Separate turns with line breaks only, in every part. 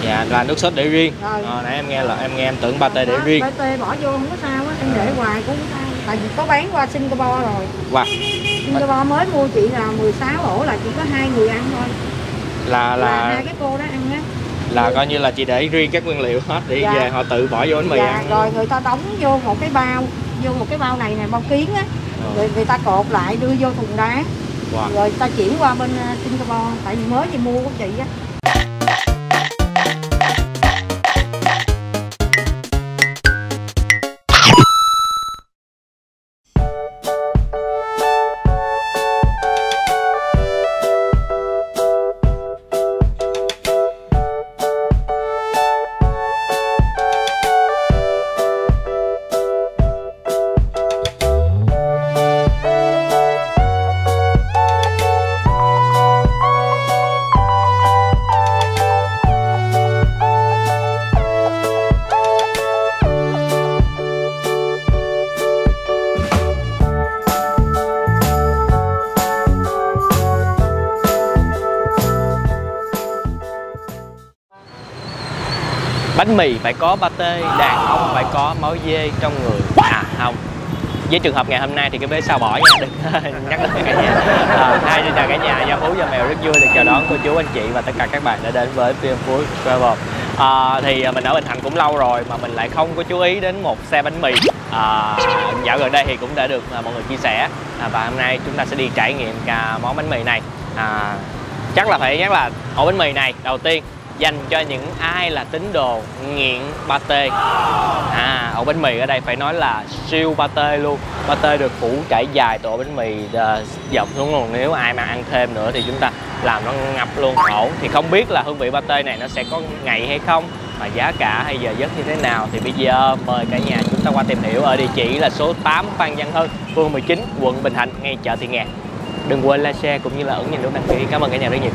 Dạ, là nước sốt để riêng. Nãy em nghe là em tưởng pate để riêng.
Pate bỏ vô không có sao á, em để hoài cũng không sao. Tại vì có bán qua Singapore rồi.
Wow.
Singapore mới mua chị là 16 ổ là chỉ có 2 người ăn thôi. Là hai cái cô đó ăn á.
Là coi như là chị để riêng các nguyên liệu hết để về họ tự bỏ vô bánh mì ăn.
Rồi người ta đóng vô một cái bao này nè, bao kiến á. Rồi người ta cột lại đưa vô thùng đá. Rồi ta chuyển qua bên Singapore, tại vì mới đi mua của chị á.
Bánh mì phải có pate, đàn ông phải có máu dê trong người. À không, với trường hợp ngày hôm nay thì cái vé sao bỏ nha, đừng nhắc đến cả nhà. Hai xin chào cả nhà, Gia Phú và Mèo rất vui được chào đón cô chú, anh chị và tất cả các bạn đã đến với PM Food Travel. Thì mình ở Bình Thạnh cũng lâu rồi mà mình lại không có chú ý đến một xe bánh mì. Dạo gần đây thì cũng đã được mọi người chia sẻ, và hôm nay chúng ta sẽ đi trải nghiệm cả món bánh mì này. Chắc là phải nhắc là ổ bánh mì này đầu tiên dành cho những ai là tín đồ nghiện pate. Ổ bánh mì ở đây phải nói là siêu pate luôn. Pate được phủ trải dài từ ổ bánh mì dọc xuống luôn. Nếu ai mà ăn thêm nữa thì chúng ta làm nó ngập luôn ổ. Thì không biết là hương vị pate này nó sẽ có ngậy hay không, mà giá cả hay giờ giấc như thế nào, thì bây giờ mời cả nhà chúng ta qua tìm hiểu ở địa chỉ là số 8 Phan Văn Hân, phường 19, quận Bình Thạnh, ngay chợ Thị Nghè. Đừng quên like, share cũng như là ấn nhận nút đăng ký. Cảm ơn cả nhà rất nhiều.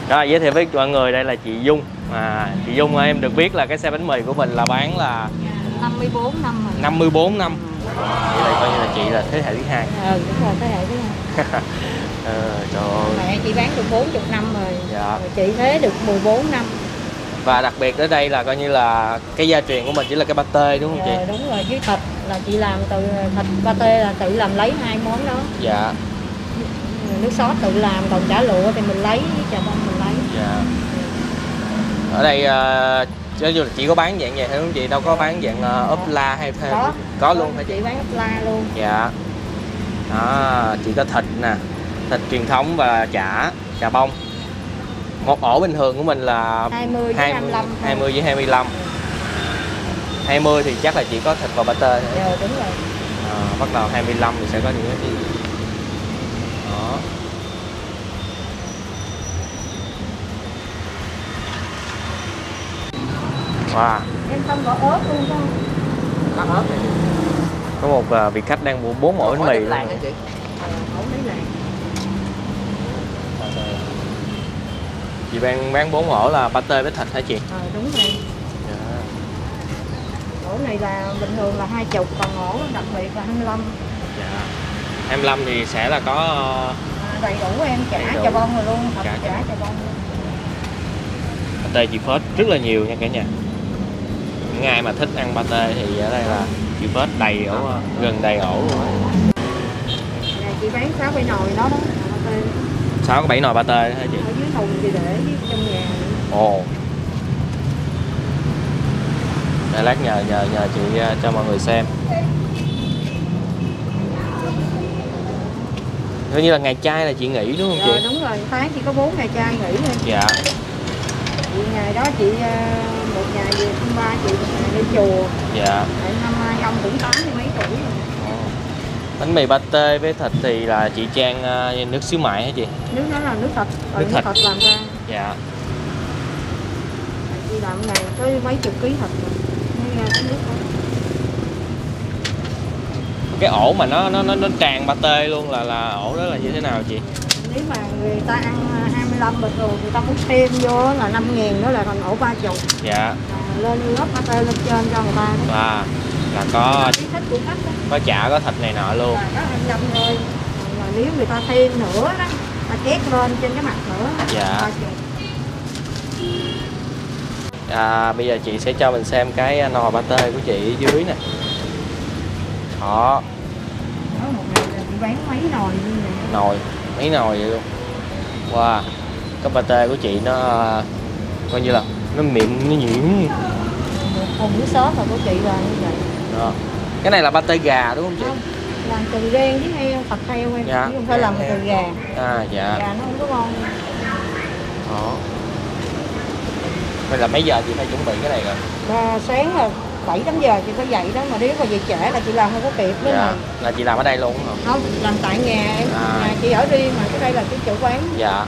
Rồi, giới thiệu với mọi người, đây là chị Dung. Chị Dung em được biết là cái xe bánh mì của mình là bán là
54 năm rồi.
54 năm. Vậy là coi như là chị là thế hệ thứ hai.
Đúng rồi, thế hệ thứ hai.
Trời ơi.
Mẹ chị bán được 40 năm rồi.
Dạ.
Rồi chị thế được 14 năm.
Và đặc biệt ở đây là coi như là cái gia truyền của mình chỉ là cái pate đúng không chị?
Đúng rồi, với thịt là chị làm từ thịt pate là tự làm lấy hai món đó.
Dạ.
Nước sốt tự làm, còn chả lụa thì mình lấy, chả bông mình lấy.
Dạ. Ở đây chỉ có bán dạng vậy thôi đúng không chị? Đâu có bán dạng ốp la hay thêm? Có luôn hả chị?
Chị bán ốp la luôn.
Dạ. Đó, chị có thịt nè, thịt truyền thống và chả bông. Một ổ bình thường của mình là
20 với 25.
20 với 25. 20 thì chắc là chỉ có thịt và pate thôi.
Dạ, đúng rồi.
Bắt đầu 25 thì sẽ có những cái gì? Đó. Wow.
Em không có ớt luôn không?
Có ớt. Có một vị khách đang mua 4 ổ bánh mì luôn.
Ổ lấy làng.
Chị bán 4 ổ là pate với thịt hả chị?
Đúng rồi.
Dạ.
Ổ này là bình thường là 20, còn ổ đặc biệt là 25.
Dạ. 25 thì sẽ là có
đầy đủ em, chả bông rồi luôn, chả bông luôn.
Pate chị phết rất là nhiều nha cả nhà. Những ai mà thích ăn pate thì ở đây là chị phết đầy ổ, gần đầy ổ luôn.
Này chị bán 6-7 nồi đó đó.
6-7 nồi pate hả chị?
Ở dưới thùng chị để trong nhà.
Ồ. Để lát nhờ chị cho mọi người xem. Coi như là ngày chay là chị nghỉ đúng không chị?
Đúng rồi, tháng chỉ có 4 ngày chay nghỉ thôi.
Dạ.
Chị ngày đó chị một ngày về thăm ba chị, một ngày đi chùa.
Dạ.
Tại năm nay ông cũng 80 mấy tuổi rồi.
Bánh mì pate với thịt thì là chị chan nước xíu mại hả chị?
Nước đó là nước thịt,
nước thịt
làm ra.
Dạ.
Chị làm này có mấy chục ký thịt rồi. Mới ra cái nước đó.
Cái ổ mà nó tràn pate luôn là ổ đó là như thế nào chị?
Nếu mà người ta ăn 25 bình thường người ta muốn thêm vô là 5.000 đó là còn ổ 30.
Dạ.
Lên lớp pate lên trên cho người ta đó.
Và là có
thích của khách đó.
có chả có thịt này nọ luôn.
Đó 25 thôi. Mà nếu người ta thêm nữa đó, ta chét lên trên cái mặt nữa.
Dạ. Bây giờ chị sẽ cho mình xem cái nồi pate của chị ở dưới nè. Đó.
Đó một ngày là chị bán mấy nồi như vậy.
Nồi, mấy nồi vậy luôn. Wow. Cái pate của chị nó coi như là nó mịn, nó nhuyễn.
Còn nước sốt là của chị là như vậy.
Đó. Cái này là pate gà đúng không chị?
Không, làm từ đen với heo, thịt heo em,
Dạ.
chứ không phải làm từ gà.
Dạ.
Gà nó không có ngon.
Đó. Vậy là mấy giờ chị phải chuẩn bị cái này rồi?
Sáng là 7-8 giờ chị phải dậy đó, mà nếu mà về trễ là chị làm không có kịp nữa.
Dạ. Là chị làm ở đây luôn không?
Không, làm tại nhà em. Nhà chị ở riêng mà, cái đây là cái chỗ quán.
Dạ.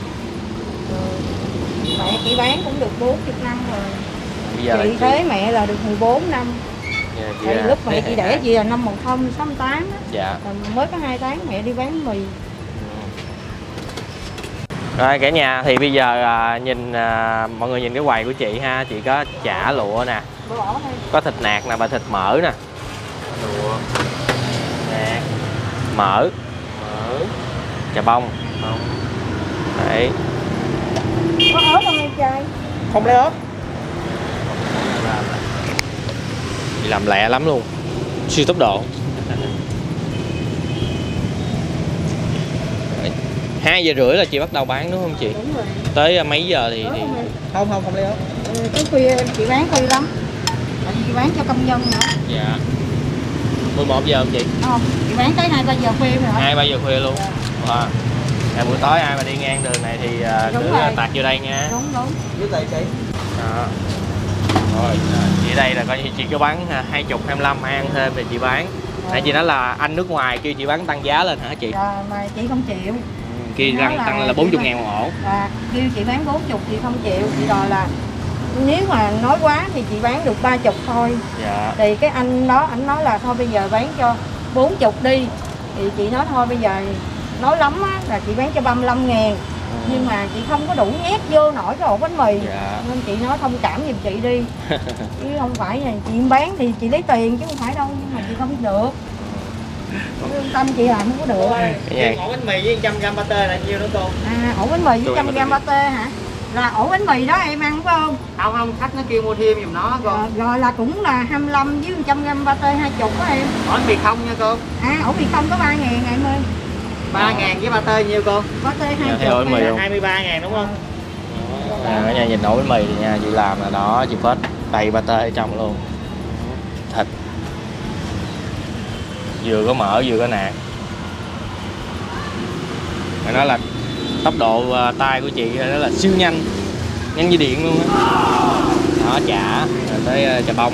Mẹ chị bán cũng được 40 năm rồi.
Bây giờ
chị thế mẹ là được 14 năm. Thì lúc mẹ chị đẻ gì là năm 1068 á.
Dạ.
Mới có 2 tháng mẹ đi bán mì.
Rồi cả nhà thì bây giờ mọi người nhìn cái quầy của chị ha, chị có chả lụa nè, có thịt nạc nè và thịt mỡ nè, lụa, nạc, mỡ, chà bông, đấy.
Có ớt không em trai?
Không lấy ớt. Chị làm lẹ lắm luôn, siêu tốc độ. 2:30 là chị bắt đầu bán đúng không chị?
Đúng rồi.
Tới mấy giờ thì không lấy ớt.
Tới khuya em chị bán khuya lắm. Tại vì chị bán cho công nhân nữa.
Dạ. 11 giờ không chị?
Không, chị bán tới 2-3 giờ khuya nữa.
2-3 giờ khuya luôn. Wow. Buổi tối ai mà đi ngang đường này thì cứ tạt vô đây nha.
Đúng.
Dưới đây chị. Đó. Rồi, chị đây là coi như chị có bán 20-25 ai ăn thêm thì chị bán. Nãy chị nói là anh nước ngoài kêu chị bán tăng giá lên hả chị?
Mà chị không chịu.
Kêu tăng là 40.000 một ổ.
Kêu chị bán 40 chị không chịu, chị đòi là nếu mà nói quá thì chị bán được 30 thôi.
Dạ.
Thì cái anh đó ảnh nói là thôi bây giờ bán cho 40 đi. Thì chị nói thôi bây giờ nói lắm á, là chị bán cho 35.000. Nhưng mà chị không có đủ nhét vô nổi cái ổ bánh mì.
Dạ.
Nên chị nói thông cảm giùm chị đi. Chứ không phải là chị bán thì chị lấy tiền chứ không phải đâu, nhưng mà chị không được. Lương tâm chị làm không có được.
Ổ bánh mì với 100g pate là nhiêu đó cô?
Ổ bánh mì với 100g pate hả? Là ổ bánh mì đó em ăn phải không?
Không, khách nó kêu mua thêm giùm nó cô.
Rồi là cũng là 25 với 100g pate 20 đó em.
Ổ bánh mì không nha cô.
Ổ mì không có 3.000 em ơi.
3.000 với pate nhiêu cô?
Pate 20.
Theo ổ bánh mì không?
23.000 đúng không?
Cả nhà nhìn ổ bánh mì thì nha, chị làm là đó, chị phết đầy pate ở trong luôn. Thịt. Vừa có mỡ vừa có nạc. Phải nói là tốc độ tay của chị đó là siêu nhanh, nhanh như điện luôn á. Đó, chả rồi tới chà bông.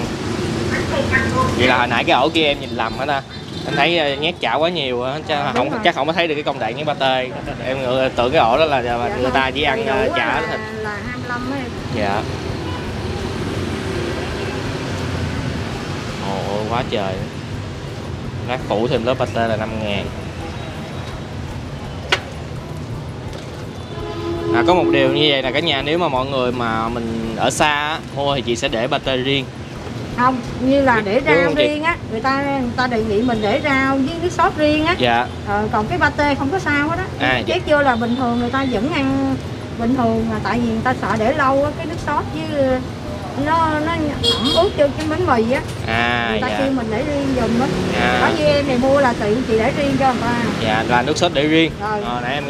Vậy là hồi nãy cái ổ kia em nhìn lầm hả ta? Em thấy nhét chả quá nhiều á, chắc không có thấy được cái công đoạn nhét pate. Em tưởng cái ổ đó là người ta chỉ ăn chả thịt.
Là 25 em.
Dạ. Ồ quá trời. Lát phủ thêm lớp pate là 5.000. Có một điều như vậy là cả nhà, nếu mà mọi người mà mình ở xa á, mua thì chị sẽ để pate riêng.
Không, như là để rau riêng á, người ta đề nghị mình để rau với nước sốt riêng á.
Dạ.
Còn cái pate không có sao hết á. Chét vô là bình thường, người ta vẫn ăn bình thường, mà tại vì người ta sợ để lâu á, cái nước sốt với nó ẩm ướt cho cái bánh mì á. Người ta kêu mình để riêng giùm á. Có như em này mua là tiện chị để riêng cho người ta.
Dạ, là nước sốt để riêng. Nãy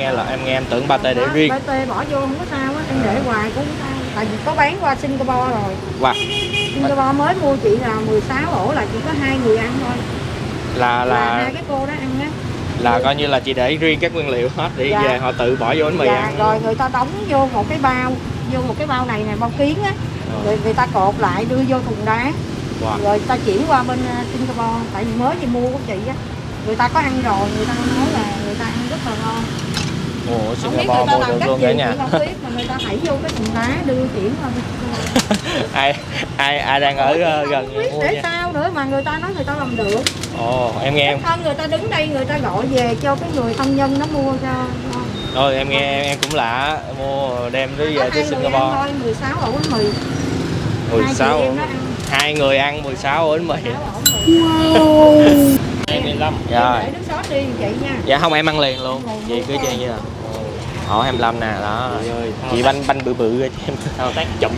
em tưởng pate để riêng.
Pate bỏ vô không có sao á, em để hoài cũng không sao. Tại vì có bán qua Singapore rồi.
Wow.
Singapore mới mua chị là 16 ổ, là chỉ có 2 người ăn thôi. Là hai cái cô đó ăn á.
Là coi như là chị để riêng các nguyên liệu hết để về họ tự bỏ vô bánh mì ăn.
Rồi người ta đóng vô một cái bao này nè, bao kiến á. Rồi người ta cột lại đưa vô thùng đá. Rồi ta chuyển qua bên Singapore, tại vì mới đi mua của chị á. Người ta có ăn rồi, người ta nói là người ta ăn rất là ngon.
Ồ, Singapore mua được luôn cả nhà.
Không biết mà người ta thảy vô cái thùng đá đưa chuyển qua.
ai đang ở gần
không biết để sao nữa mà người ta nói người ta làm được.
Ồ, em nghe em.
Thân người ta đứng đây người ta gọi về cho cái người thân nhân nó mua cho.
Rồi em nghe em cũng lạ, mua đem tới về tới Singapore.
Thôi 16 ổ bánh mì.
16. Hai người ăn 16 ổ bánh mì. Wow. 25. Dạ.
Để nước sốt đi chị nha.
Dạ không, em ăn liền luôn. Chị cứ chơi như là ổ 25 nè, đó. Chị banh bự bự cho em.
Thao tác chậm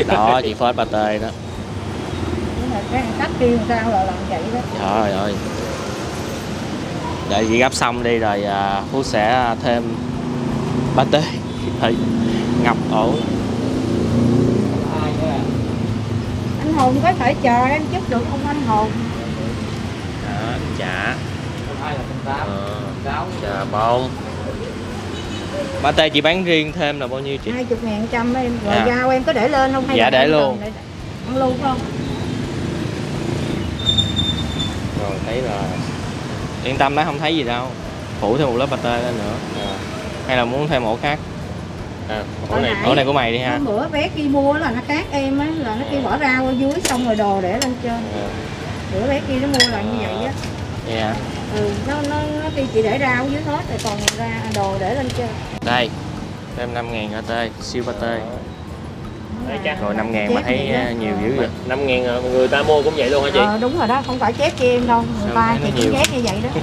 đó, chị phết pate đó.
Cái cách kêu sao là làm vậy đó.
Trời ơi. Đợi chị gấp xong đi rồi Phú sẽ thêm pate. Ngập ổ.
Anh Hùng có thể chờ em chút được không anh Hùng?
Chả. Chà bông. Pate chị bán riêng thêm là bao nhiêu chị?
20.000 trăm em. Rồi rau em có để lên không? Hay
dạ
là
để luôn.
Ăn luôn không?
Rồi thấy rồi. Yên tâm đó, không thấy gì đâu. Phủ thêm một lớp pate lên nữa. Hay là muốn thêm ổ khác? Ổ này của mày đi ha.
Bữa bé kia mua là nó khác em á, là nó kia bỏ rau ở dưới xong rồi đồ để lên trên. Bữa bé kia nó mua là như vậy á.
Dạ.
Nó kia chị để rau dưới hết rồi còn ra đồ để lên trên.
Đây. Thêm 5.000 pate, siêu pate. Rồi 5.000 mà thấy nhiều dữ vậy.
5.000 người ta mua cũng vậy luôn hả chị?
Đúng rồi đó, không phải chép cho em đâu. Người ta chị cũng chép như vậy đó.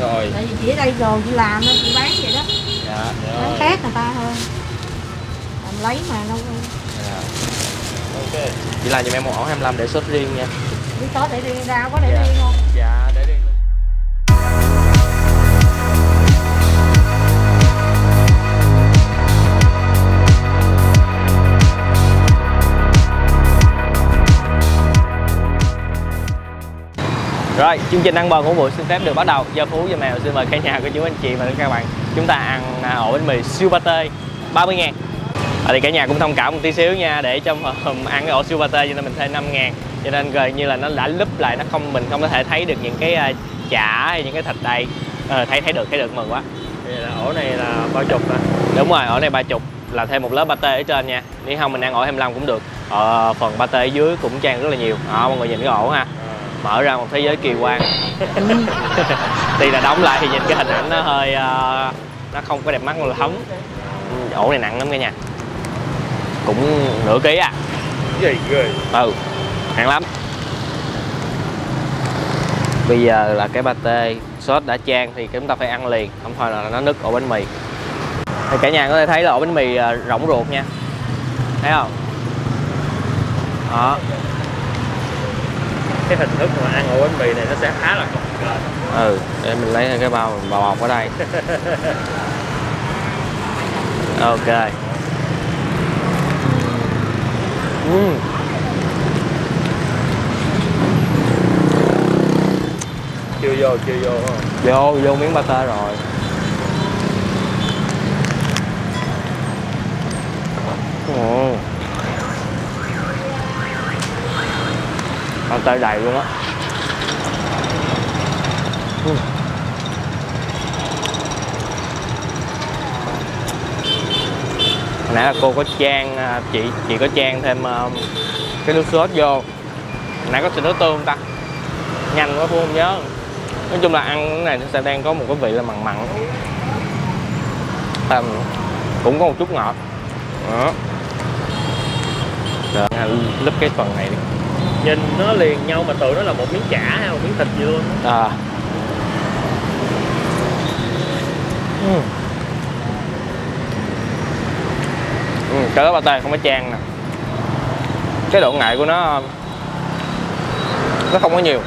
Rồi.
Tại vì chị ở đây rồi chị làm nên chị bán vậy đó.
Dạ.
Bán khác người ta hơn. Làm lấy mà đâu.
Dạ. Ok. Chị làm giùm em một ổ 25 để sốt riêng nha.
Đi sốt để riêng, rau có để riêng không?
Dạ, để riêng luôn. Rồi, chương trình ăn bò ngũ bụi xin phép được bắt đầu. Giờ Phú và Mèo xin mời cả nhà của chú anh chị và các bạn chúng ta ăn ổ bánh mì siêu pate 30.000. Thì cả nhà cũng thông cảm một tí xíu nha, để cho ăn cái ổ siêu pate cho nên mình thêm 5.000. Cho nên gần như là nó đã lúp lại, mình không có thể thấy được những cái chả hay những cái thịt đây. Thấy được mừng quá.
Ổ này là 30 nè.
Đúng rồi, ổ này 30 là thêm một lớp pate ở trên nha. Nếu không mình ăn ổ 25 cũng được. Phần pate ở dưới cũng chan rất là nhiều. Mọi người nhìn cái ổ ha. Mở ra một thế giới kỳ quan. Tuy là đóng lại thì nhìn cái hình ảnh nó hơi nó không có đẹp mắt lắm. Ổ này nặng lắm cả nhà, cũng nửa ký à.
Gì ghê.
Nặng lắm. Bây giờ là cái pate sốt đã chan thì chúng ta phải ăn liền, không thôi là nó nứt ổ bánh mì. Thì cả nhà có thể thấy là ổ bánh mì rỗng ruột nha, thấy không? Đó.
Cái hình thức mà ăn ổ bánh mì này nó sẽ khá là
công. Để mình lấy cái bao mình bọc ở đây. Ok.
Chưa
Vô miếng pate rồi. Pate đầy luôn á. Hồi nãy là cô có chan, chị có chan thêm cái nước sốt vô. Hồi nãy có xịt nước tương ta, nhanh quá Phú không nhớ. Nói chung là ăn cái này nó sẽ đang có một cái vị là mặn mặn, cũng có một chút ngọt. Đó. Được, lúp cái phần này đi.
Nhìn nó liền nhau mà tưởng nó là một miếng chả hay một miếng thịt gì luôn.
Cái đó pate không có chan nè. Cái độ ngậy của nó không có nhiều.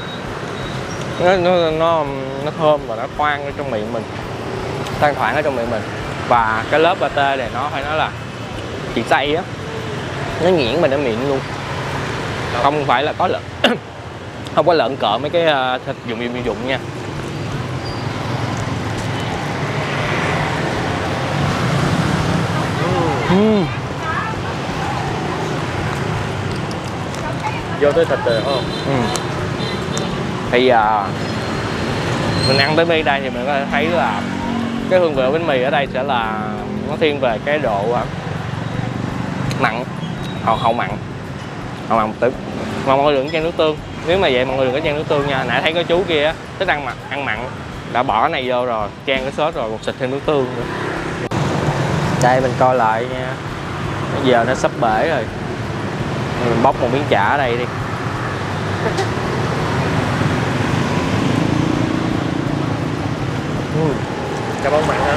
Nó thơm và nó thoang ở trong miệng mình, thoang thoảng ở trong miệng mình. Và cái lớp pate này nó phải nói là chị xay á, nó nhuyễn mình ở miệng luôn, không phải là có lợn không có lợn cỡ mấy cái thịt dụng nha.
Vô tới thịt rồi không?
Thì giờ mình ăn tới bên đây thì mình có thể thấy là cái hương vị bánh mì ở đây sẽ là nó thiên về cái độ mặn, hậu mặn một tí, mà mọi người đừng chan nước tương. Nếu mà vậy mọi người đừng có chan nước tương nha. Nãy thấy có chú kia thích ăn mặn đã bỏ cái này vô rồi chan cái sốt rồi một xịt thêm nước tương nữa. Đây mình coi lại nha, bây giờ nó sắp bể rồi, mình bóc một miếng chả ở đây đi.
Chả bông mặn hả?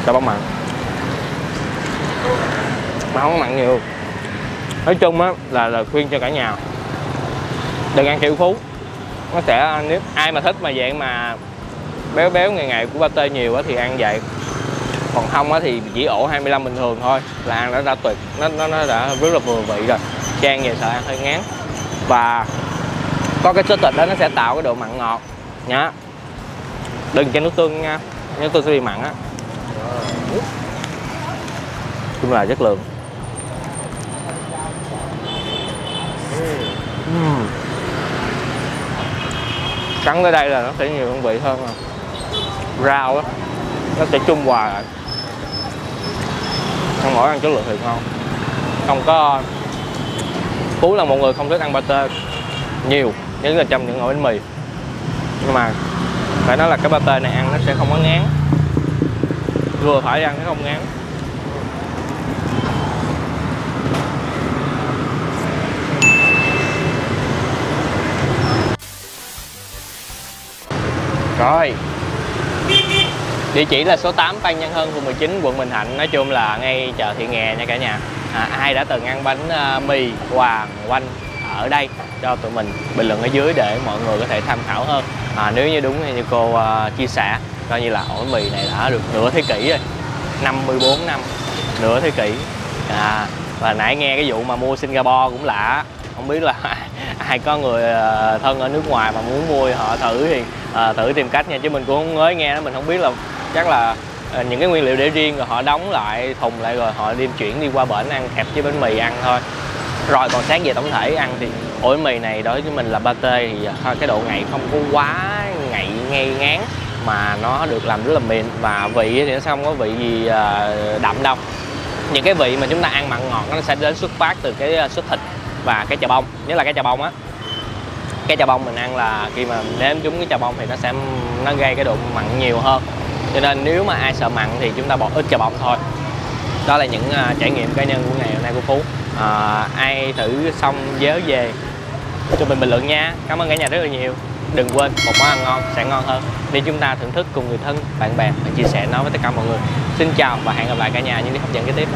Chả bông mặn mà không mặn nhiều. Nói chung á là khuyên cho cả nhà đừng ăn kiểu Phú. Nó sẽ, nếu ai mà thích mà dạng mà béo béo ngày của pate nhiều á thì ăn vậy, còn không á thì chỉ ổ 25 bình thường thôi là ăn đã tuyệt. Nó đã rất là vừa vị rồi. Chan về sợ ăn hơi ngán, và có cái sốt thịt đó nó sẽ tạo cái độ mặn ngọt nhá. Đừng cho nước tương nha, nước tương sẽ bị mặn á. Chung là chất lượng. Cắn tới đây là nó sẽ nhiều hương vị hơn rồi. Rau á nó sẽ chung hòa lại, ăn mỗi ăn chất lượng thì ngon. Không có Phú là một người không thích ăn pate nhiều, nhất là trong những ổ bánh mì, nhưng mà phải nói là cái pate này ăn nó sẽ không có ngán, vừa phải ăn nó không ngán. Rồi, địa chỉ là số 8 Phan Nhân Hân, phường 19, quận Bình Thạnh. Nói chung là ngay chợ Thị Nghè nha cả nhà. Ai đã từng ăn bánh mì Hoàng Oanh ở đây cho tụi mình bình luận ở dưới để mọi người có thể tham khảo hơn. Nếu như đúng như cô chia sẻ, coi như là ổ bánh mì này đã được nửa thế kỷ rồi, 54 năm, nửa thế kỷ. Và nãy nghe cái vụ mà mua Singapore cũng lạ, không biết là ai có người thân ở nước ngoài mà muốn mua họ thử thì thử tìm cách nha, chứ mình cũng không mới nghe đó. Mình không biết là chắc là những cái nguyên liệu để riêng rồi họ đóng lại thùng lại rồi họ đem chuyển đi qua bển ăn kẹp với bánh mì ăn thôi. Rồi còn xét về tổng thể ăn thì ổ bánh mì này đối với mình là pate thì cái độ ngậy không có quá ngậy ngay ngán, mà nó được làm rất là mịn, và vị thì nó không có vị gì đậm đâu. Những cái vị mà chúng ta ăn mặn ngọt nó sẽ đến xuất phát từ cái sốt thịt và cái chà bông, nhất là cái chà bông á. Cái chà bông mình ăn là khi mà nếm trúng cái chà bông thì nó gây cái độ mặn nhiều hơn, cho nên nếu mà ai sợ mặn thì chúng ta bỏ ít chà bông thôi. Đó là những trải nghiệm cá nhân của ngày hôm nay của Phú. Ai thử xong nhớ về cho mình bình luận nha. Cảm ơn cả nhà rất là nhiều. Đừng quên một món ăn ngon sẽ ngon hơn để chúng ta thưởng thức cùng người thân, bạn bè và chia sẻ nó với tất cả mọi người. Xin chào và hẹn gặp lại cả nhà những video hấp dẫn kế tiếp.